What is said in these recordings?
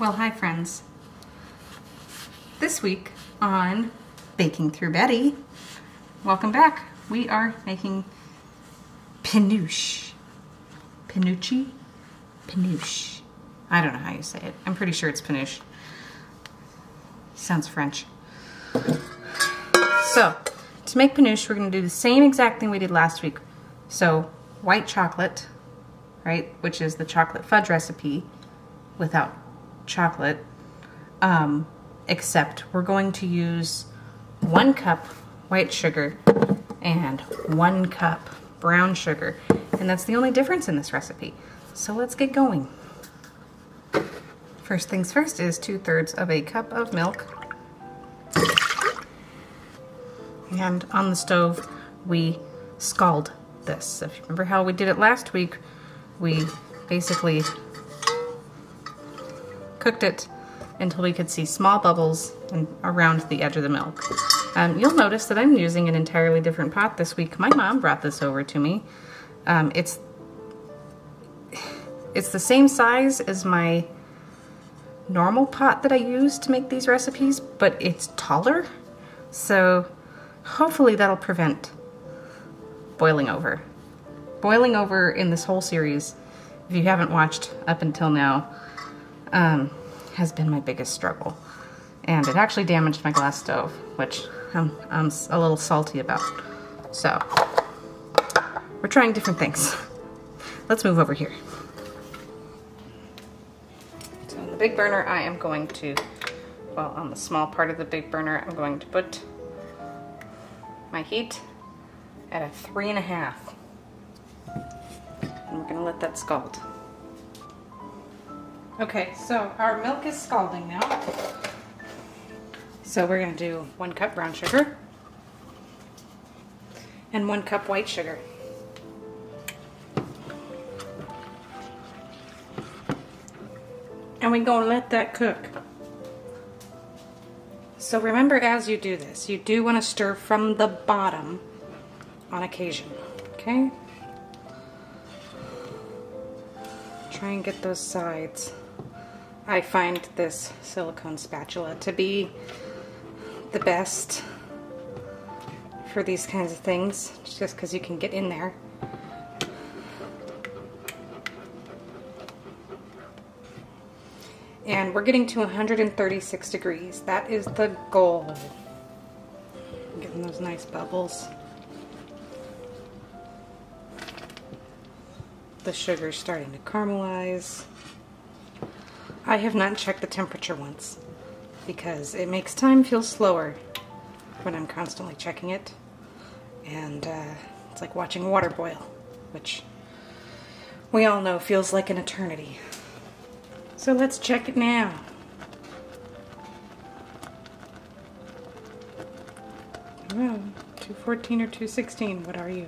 Well, hi friends. This week on Baking Through Betty, welcome back. We are making Penuche. Penuche? Penuche. I don't know how you say it. I'm pretty sure it's Penuche. Sounds French. So, to make Penuche, we're going to do the same exact thing we did last week. So, white chocolate, right, which is the chocolate fudge recipe without chocolate, except we're going to use 1 cup white sugar and 1 cup brown sugar, and that's the only difference in this recipe. So let's get going. First things first is 2/3 of a cup of milk, and on the stove we scald this. If you remember how we did it last week, we basically cooked it until we could see small bubbles around the edge of the milk. You'll notice that I'm using an entirely different pot this week. My mom brought this over to me. It's the same size as my normal pot that I use to make these recipes, but it's taller, so hopefully that'll prevent boiling over. Boiling over in this whole series, if you haven't watched up until now, has been my biggest struggle. And it actually damaged my glass stove, which I'm a little salty about. So, we're trying different things. Let's move over here. So on the big burner, I am going to, well, on the small part of the big burner, I'm going to put my heat at a 3.5. And we're gonna let that scald. Okay, so our milk is scalding now. So we're gonna do 1 cup brown sugar and 1 cup white sugar. And we're gonna let that cook. So remember, as you do this, you do want to stir from the bottom on occasion, okay? Try and get those sides. I find this silicone spatula to be the best for these kinds of things, just because you can get in there. And we're getting to 136 degrees. That is the goal. Getting those nice bubbles. The sugar's starting to caramelize. I have not checked the temperature once because it makes time feel slower when I'm constantly checking it. And it's like watching water boil, which we all know feels like an eternity. So let's check it now. Well, 214 or 216, what are you?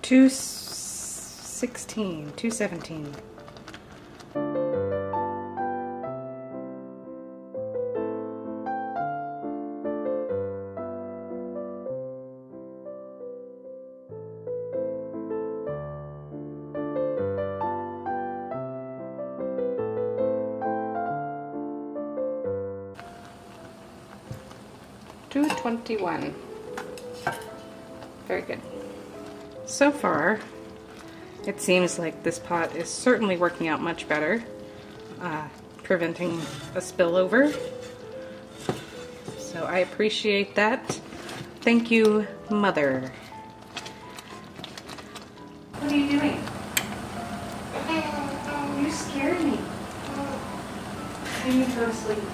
216, 217. $221. Very good. So far, it seems like this pot is certainly working out much better, preventing a spillover. So I appreciate that. Thank you, Mother. What are you doing? You scared me. You need to go to sleep.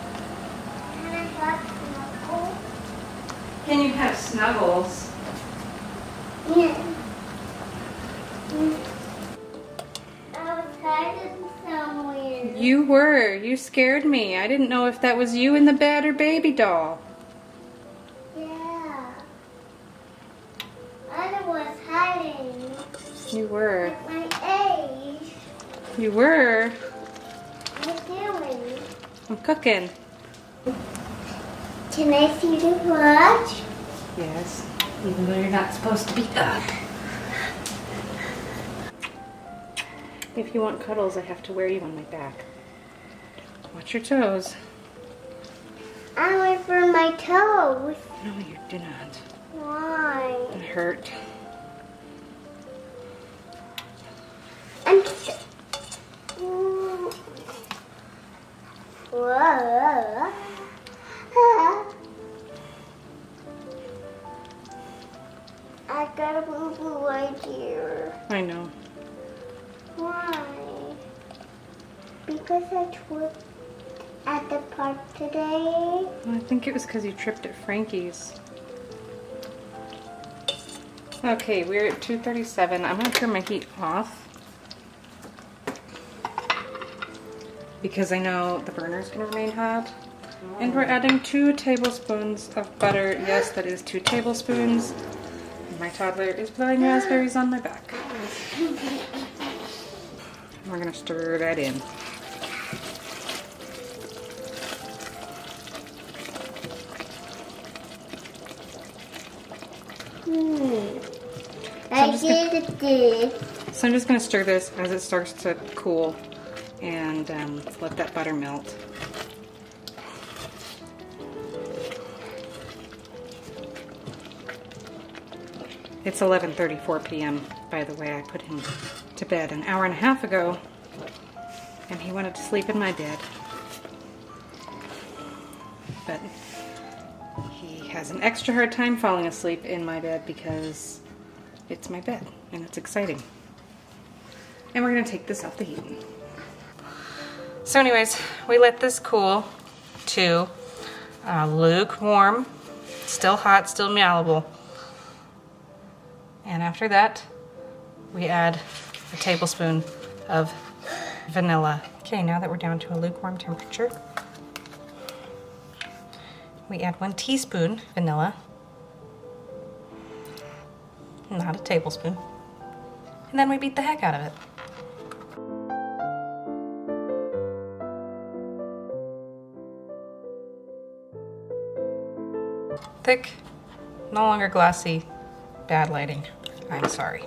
Can you have snuggles? Yeah. I was hiding somewhere. You were. You scared me. I didn't know if that was you in the bed or baby doll. Yeah. I was hiding. You were. At my age. You were. What are you doing? I'm cooking. Can I see the fudge? Yes, even though you're not supposed to be up. If you want cuddles, I have to wear you on my back. Watch your toes. I went for my toes. No, you did not. Why? It hurt. And whoa. I got a boo-boo right here. I know. Why? Because I tripped at the park today. I think it was because you tripped at Frankie's. Okay, we're at 2:37. I'm going to turn my heat off because I know the burner's going to remain hot. And we're adding 2 tablespoons of butter. Yes, that is 2 tablespoons. My toddler is blowing raspberries on my back. We're going to stir that in. I did this. So I'm just going to stir this as it starts to cool and let that butter melt. It's 11:34 p.m. by the way. I put him to bed an hour and a half ago and he wanted to sleep in my bed. But he has an extra hard time falling asleep in my bed because it's my bed and it's exciting. And we're going to take this off the heat. So anyways, we let this cool to lukewarm, still hot, still malleable. And after that, we add a tablespoon of vanilla. Okay, now that we're down to a lukewarm temperature, we add 1 teaspoon vanilla, not a tablespoon, and then we beat the heck out of it. Thick, no longer glossy, bad lighting. I'm sorry.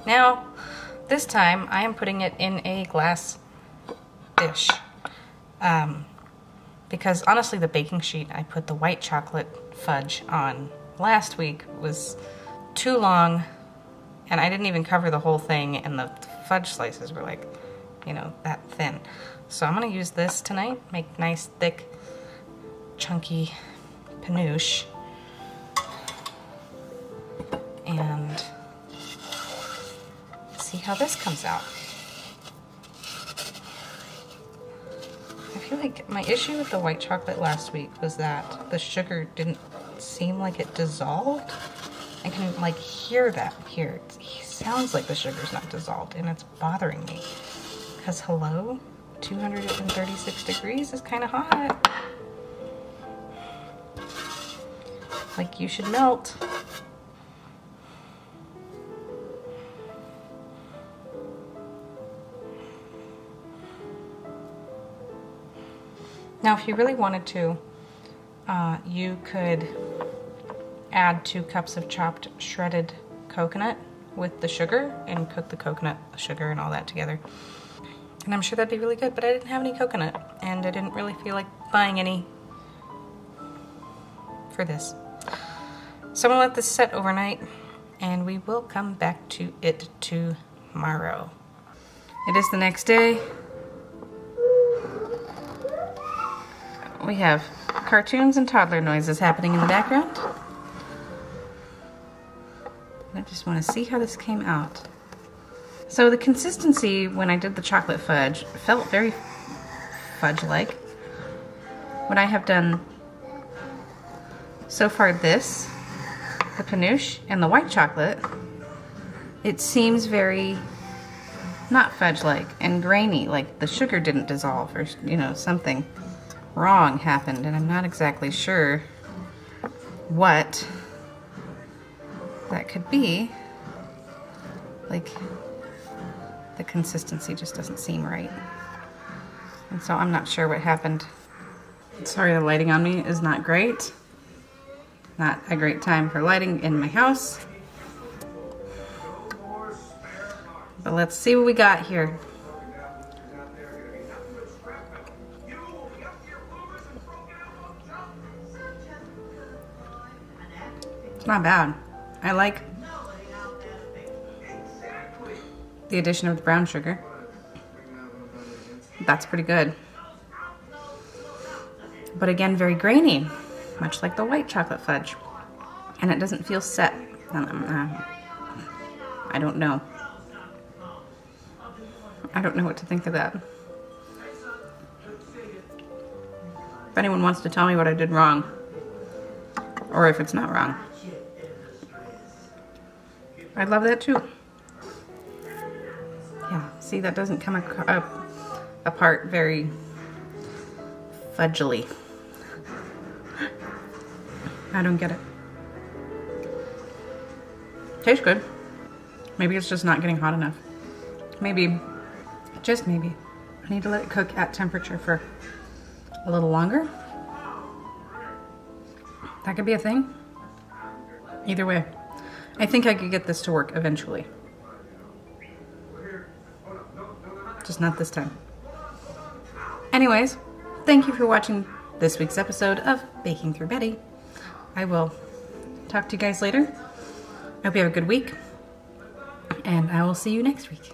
Now, this time I am putting it in a glass dish. Because honestly the baking sheet I put the white chocolate fudge on last week was too long and I didn't even cover the whole thing and the fudge slices were like, you know, that thin. So I'm gonna use this tonight, make nice thick chunky Penuche and see how this comes out. I feel like my issue with the white chocolate last week was that the sugar didn't seem like it dissolved. I can like hear that here. It sounds like the sugar's not dissolved and it's bothering me. Because hello, 236 degrees is kind of hot. Like you should melt. Now, if you really wanted to, you could add 2 cups of chopped shredded coconut with the sugar and cook the coconut, the sugar, and all that together. And I'm sure that'd be really good, but I didn't have any coconut, and I didn't really feel like buying any for this. So I'm gonna let this set overnight, and we will come back to it tomorrow. It is the next day. We have cartoons and toddler noises happening in the background. I just want to see how this came out. So the consistency when I did the chocolate fudge felt very fudge-like. What I have done so far, this, the Penuche, and the white chocolate, it seems very not fudge-like and grainy, like the sugar didn't dissolve or, you know, something wrong happened, and I'm not exactly sure what that could be. Like, the consistency just doesn't seem right. And so I'm not sure what happened. Sorry, the lighting on me is not great. Not a great time for lighting in my house. But let's see what we got here. It's not bad. I like the addition of the brown sugar. That's pretty good. But again, very grainy, much like the white chocolate fudge. And it doesn't feel set. I don't know. I don't know what to think of that. If anyone wants to tell me what I did wrong, or if it's not wrong, I'd love that too. Yeah, see, that doesn't come apart very fudgily. I don't get it. Tastes good. Maybe it's just not getting hot enough. Maybe, just maybe, I need to let it cook at temperature for a little longer. That could be a thing. Either way, I think I could get this to work eventually. Just not this time. Anyways, thank you for watching this week's episode of Baking Through Betty. I will talk to you guys later. I hope you have a good week, and I will see you next week.